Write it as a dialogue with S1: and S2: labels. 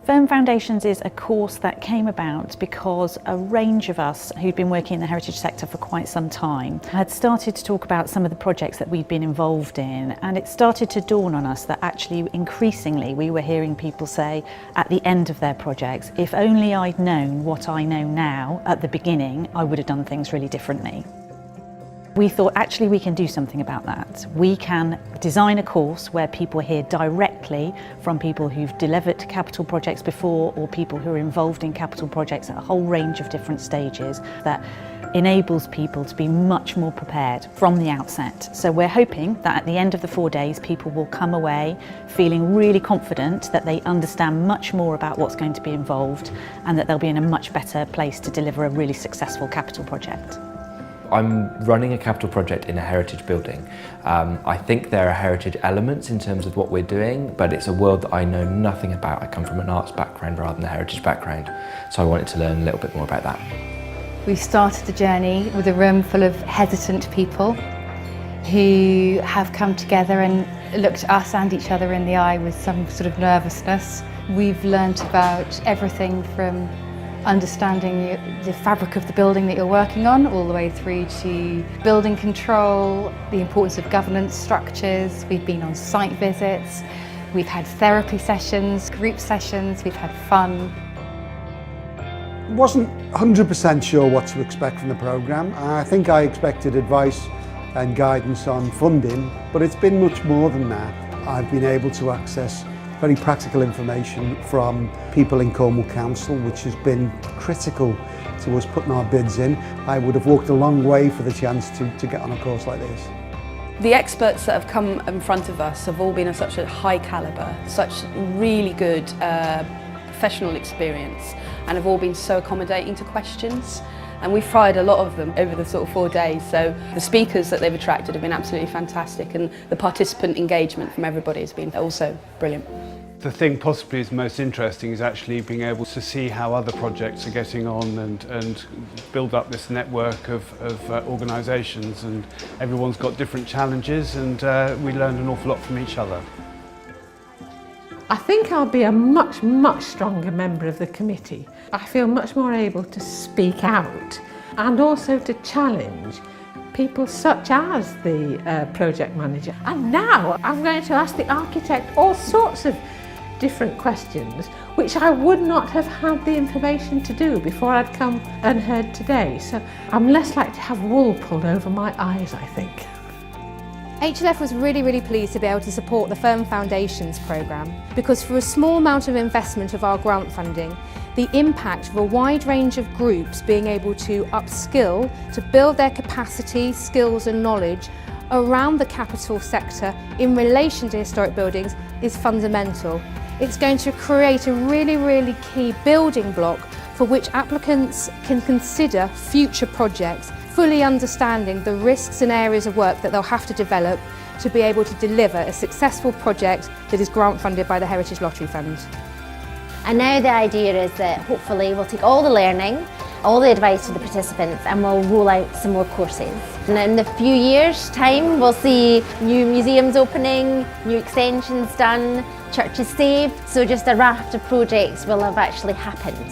S1: Firm Foundations is a course that came about because a range of us who'd been working in the heritage sector for quite some time had started to talk about some of the projects that we'd been involved in, and it started to dawn on us that actually increasingly we were hearing people say at the end of their projects, if only I'd known what I know now at the beginning, I would have done things really differently. We thought actually we can do something about that. We can design a course where people hear directly from people who've delivered capital projects before or people who are involved in capital projects at a whole range of different stages that enables people to be much more prepared from the outset. So we're hoping that at the end of the 4 days people will come away feeling really confident that they understand much more about what's going to be involved and that they'll be in a much better place to deliver a really successful capital project.
S2: I'm running a capital project in a heritage building. I think there are heritage elements in terms of what we're doing, but it's a world that I know nothing about. I come from an arts background rather than a heritage background, so I wanted to learn a little bit more about that.
S3: We've started the journey with a room full of hesitant people who have come together and looked us and each other in the eye with some sort of nervousness. We've learnt about everything from understanding the fabric of the building that you're working on, all the way through to building control, the importance of governance structures. We've been on site visits, we've had therapy sessions, group sessions, we've had fun.
S4: Wasn't 100% sure what to expect from the programme. I think I expected advice and guidance on funding, but it's been much more than that. I've been able to access very practical information from people in Cornwall Council, which has been critical to us putting our bids in. I would have walked a long way for the chance to get on a course like this.
S5: The experts that have come in front of us have all been of such a high calibre, such really good professional experience, and have all been so accommodating to questions. And we've fired a lot of them over the sort of 4 days, so the speakers that they've attracted have been absolutely fantastic, and the participant engagement from everybody has been also brilliant.
S6: The thing possibly is most interesting is actually being able to see how other projects are getting on and build up this network of organisations, and everyone's got different challenges, and we learned an awful lot from each other.
S7: I think I'll be a much stronger member of the committee. I feel much more able to speak out and also to challenge people such as the project manager. And now I'm going to ask the architect all sorts of different questions which I would not have had the information to do before I'd come and heard today. So I'm less likely to have wool pulled over my eyes, I think.
S8: HLF was really pleased to be able to support the Firm Foundations programme, because for a small amount of investment of our grant funding, the impact of a wide range of groups being able to upskill, to build their capacity, skills and knowledge around the capital sector in relation to historic buildings is fundamental. It's going to create a really key building block for which applicants can consider future projects, fully understanding the risks and areas of work that they'll have to develop to be able to deliver a successful project that is grant funded by the Heritage Lottery Fund.
S9: And now the idea is that hopefully we'll take all the learning, all the advice to the participants, and we'll roll out some more courses. And in a few years' time we'll see new museums opening, new extensions done, churches saved, so just a raft of projects will have actually happened.